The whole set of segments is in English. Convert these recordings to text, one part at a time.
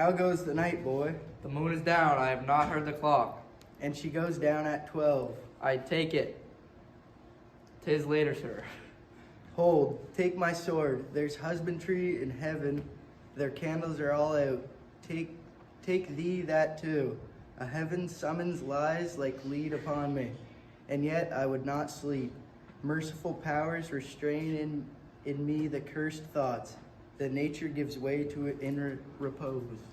How goes the night, boy? The moon is down. I have not heard the clock. And she goes down at 12. I take it. 'Tis later, sir. Hold, take my sword. There's husbandry in heaven. Their candles are all out. Take thee that too. A heaven summons lies like lead upon me. And yet I would not sleep. Merciful powers restrain in me the cursed thoughts. That nature gives way to inner repose.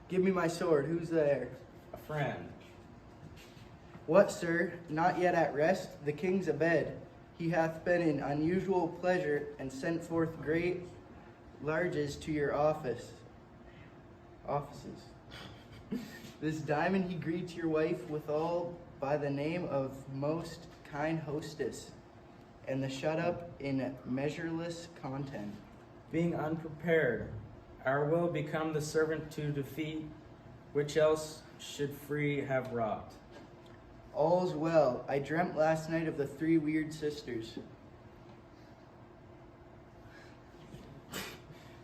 Give me my sword. Who's there? A friend. What, sir? Not yet at rest? The king's abed. He hath been in unusual pleasure, and sent forth great larges to your offices. This diamond he greets your wife withal by the name of most kind hostess, and the shut up in measureless content. Being unprepared, our will become the servant to defeat, which else should free have wrought. All's well. I dreamt last night of the three weird sisters.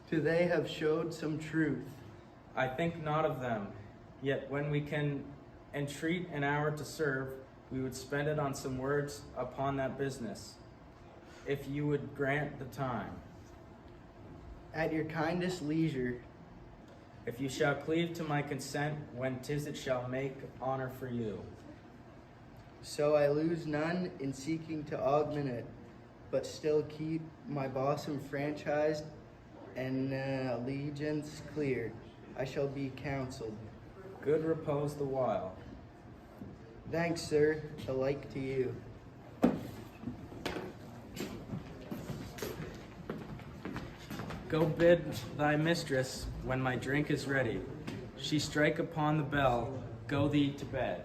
Do they have showed some truth? I think not of them, yet when we can entreat an hour to serve, we would spend it on some words upon that business, if you would grant the time. At your kindest leisure. If you shall cleave to my consent, when 'tis it shall make honor for you. So I lose none in seeking to augment it, but still keep my bosom franchised and allegiance clear. I shall be counseled. Good repose the while. Thanks, sir. Alike to you. Go bid thy mistress, when my drink is ready, she strike upon the bell, go thee to bed.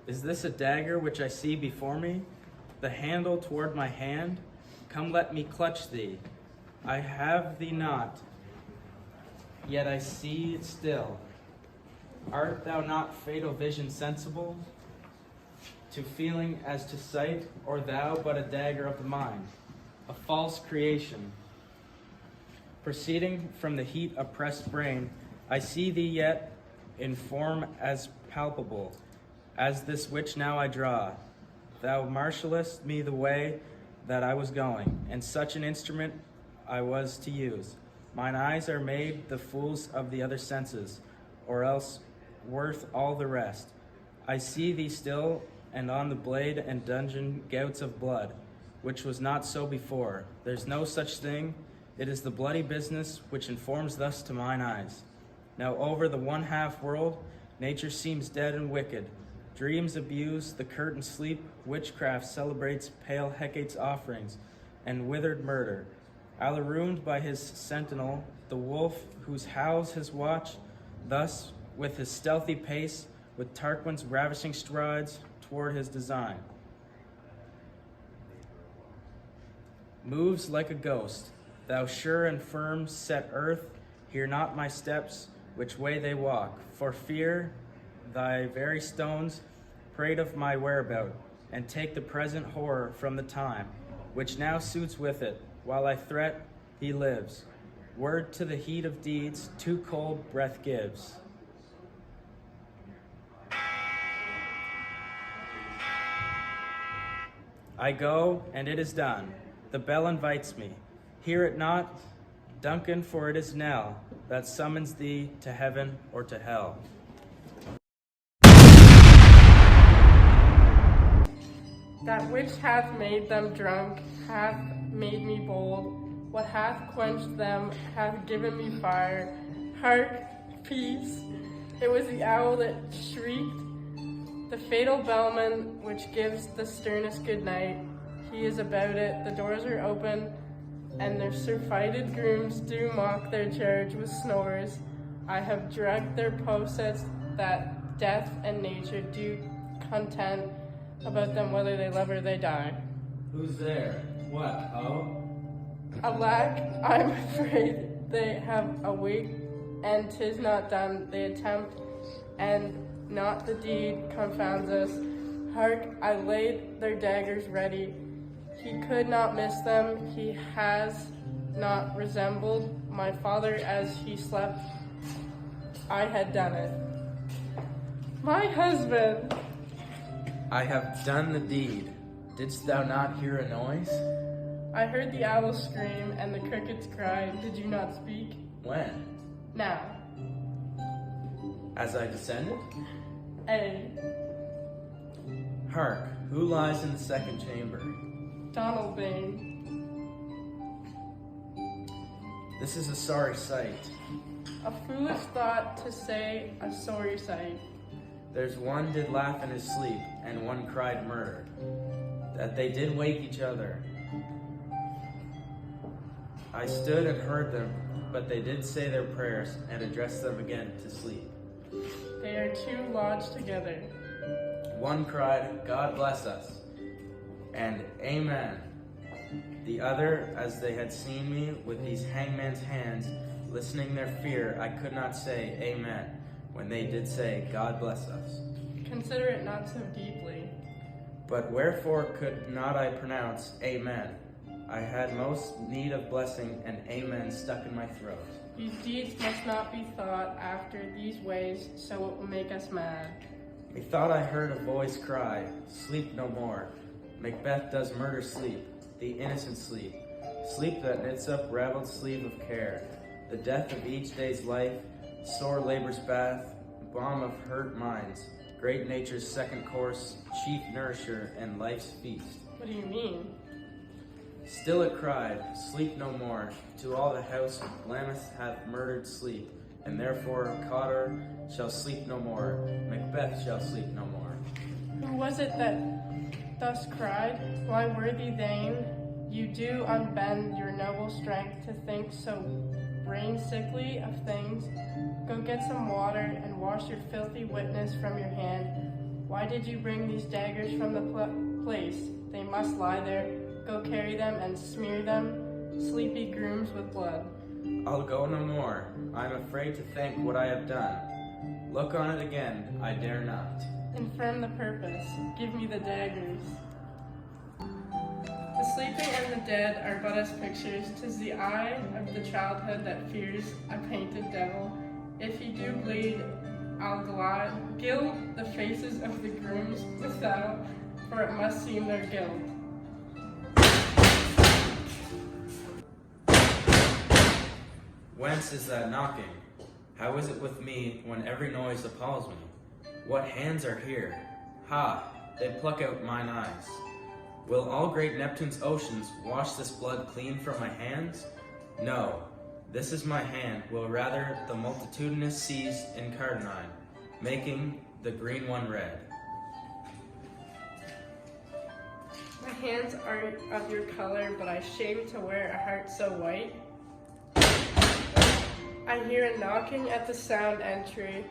Is this a dagger which I see before me? The handle toward my hand? Come, let me clutch thee. I have thee not, yet I see it still. Art thou not fatal vision sensible to feeling as to sight, or thou but a dagger of the mind, a false creation? Proceeding from the heat oppressed brain, I see thee yet in form as palpable as this which now I draw. Thou marshallest me the way that I was going, and such an instrument I was to use. Mine eyes are made the fools of the other senses, or else worth all the rest. I see thee still, and on the blade and dungeon gouts of blood, which was not so before. There's no such thing. It is the bloody business which informs thus to mine eyes. Now over the one-half world, nature seems dead and wicked. Dreams abuse, the curtain sleep, witchcraft celebrates pale Hecate's offerings, and withered murder. Alarumed by his sentinel, the wolf whose howls his watch, thus with his stealthy pace, with Tarquin's ravishing strides toward his design. Moves like a ghost, thou sure and firm set earth, hear not my steps, which way they walk, for fear thy very stones prate of my whereabout, and take the present horror from the time, which now suits with it, while I threat, he lives. Word to the heat of deeds, too cold breath gives. I go, and it is done. The bell invites me. Hear it not, Duncan, for it is Nell that summons thee to heaven or to hell. That which hath made them drunk hath made me bold. What hath quenched them hath given me fire. Hark, peace! It was the owl that shrieked, the fatal bellman which gives the sternest good night. He is about it, the doors are open, and their surfeited grooms do mock their charge with snores. I have drugged their posets that death and nature do contend about them whether they live or they die. Who's there? What, oh? Alack, I'm afraid they have awaked, and 'tis not done. They attempt, and not the deed confounds us. Hark, I laid their daggers ready. He could not miss them. He has not resembled my father as he slept. I had done it. My husband! I have done the deed. Didst thou not hear a noise? I heard the owl scream and the crickets cry. Did you not speak? When? Now. As I descended? A. Hark, who lies in the second chamber? Donald Bain. This is a sorry sight. A foolish thought to say, a sorry sight. There's one did laugh in his sleep, and one cried murder. That they did wake each other. I stood and heard them, but they did say their prayers and addressed them again to sleep. They are two lodged together. One cried, God bless us, and Amen. The other, as they had seen me with these hangman's hands, listening their fear, I could not say Amen, when they did say, God bless us. Consider it not so deeply. But wherefore could not I pronounce Amen? I had most need of blessing, and Amen stuck in my throat. These deeds must not be thought after these ways, so it will make us mad. Methought I heard a voice cry, Sleep no more. Macbeth does murder sleep, the innocent sleep. Sleep that knits up raveled sleeve of care. The death of each day's life, sore labor's bath, balm of hurt minds, great nature's second course, chief nourisher, and life's feast. What do you mean? Still it cried, Sleep no more. To all the house of Lambeth hath murdered sleep, and therefore Cawdor shall sleep no more. Macbeth shall sleep no more. Who was it that thus cried? Why, worthy Thane, you do unbend your noble strength to think so brain sickly of things. Go get some water and wash your filthy witness from your hand. Why did you bring these daggers from the place? They must lie there. Go carry them and smear them, sleepy grooms, with blood. I'll go no more. I am afraid to think what I have done. Look on it again, I dare not. Infirm the purpose. Give me the daggers. The sleeping and the dead are but as pictures. 'Tis the eye of the childhood that fears a painted devil. If he do bleed, I'll gild the faces of the grooms without, for it must seem their guilt. Whence is that knocking? How is it with me when every noise appalls me? What hands are here? Ha! They pluck out mine eyes. Will all great Neptune's oceans wash this blood clean from my hands? No, this is my hand, will rather the multitudinous seas incarnadine, making the green one red. My hands are of your color, but I shame to wear a heart so white. I hear a knocking at the sound entry.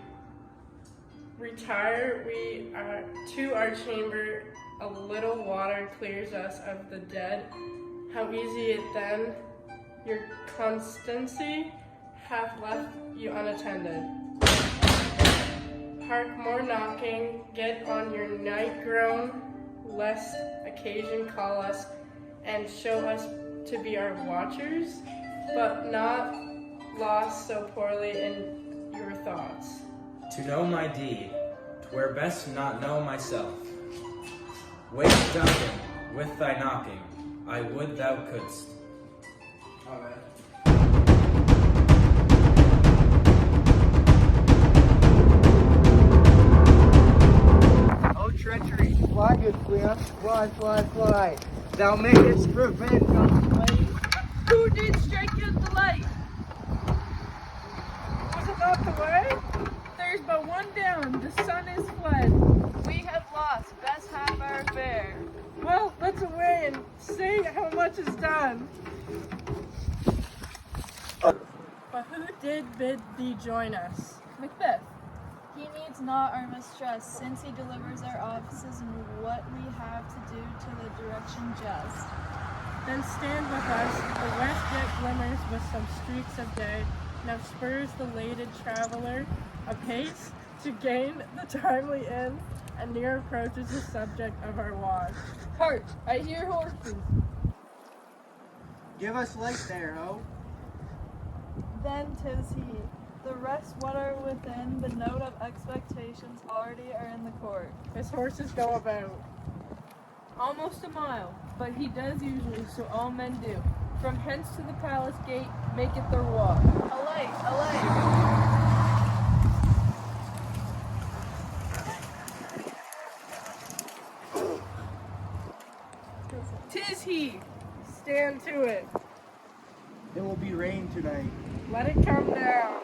Retire we are to our chamber. A little water clears us of the dead. How easy it then, your constancy hath left you unattended. Hark, more knocking, get on your night groan, lest occasion call us and show us to be our watchers, but not lost so poorly in your thoughts. To know my deed, 'twere best not know myself. Wake, Duncan, with thy knocking, I would thou couldst. Oh, treachery! Fly, good queen! Fly, fly, fly! Thou mayest revenge on the way. Who did strike you at the light? Was it not the way? There's but one down. The sun is fled. We have lost best half our fare. Well, let's away and say how much is done. But who did bid thee join us? Macbeth. He needs not our mistrust, since he delivers our offices and what we have to do to the direction just. Then stand with us. The west yet glimmers with some streaks of day. Now spurs the lated traveler apace. to gain the timely end, and near approaches the subject of our watch. Hark! I hear horses. Give us light there, ho. Then 'tis he. The rest what are within the note of expectations already are in the court. His horses go about. Almost a mile, but he does usually, so all men do. From hence to the palace gate, make it their walk. Alight, alight. Tis he! Stand to it. It will be rain tonight. Let it come down.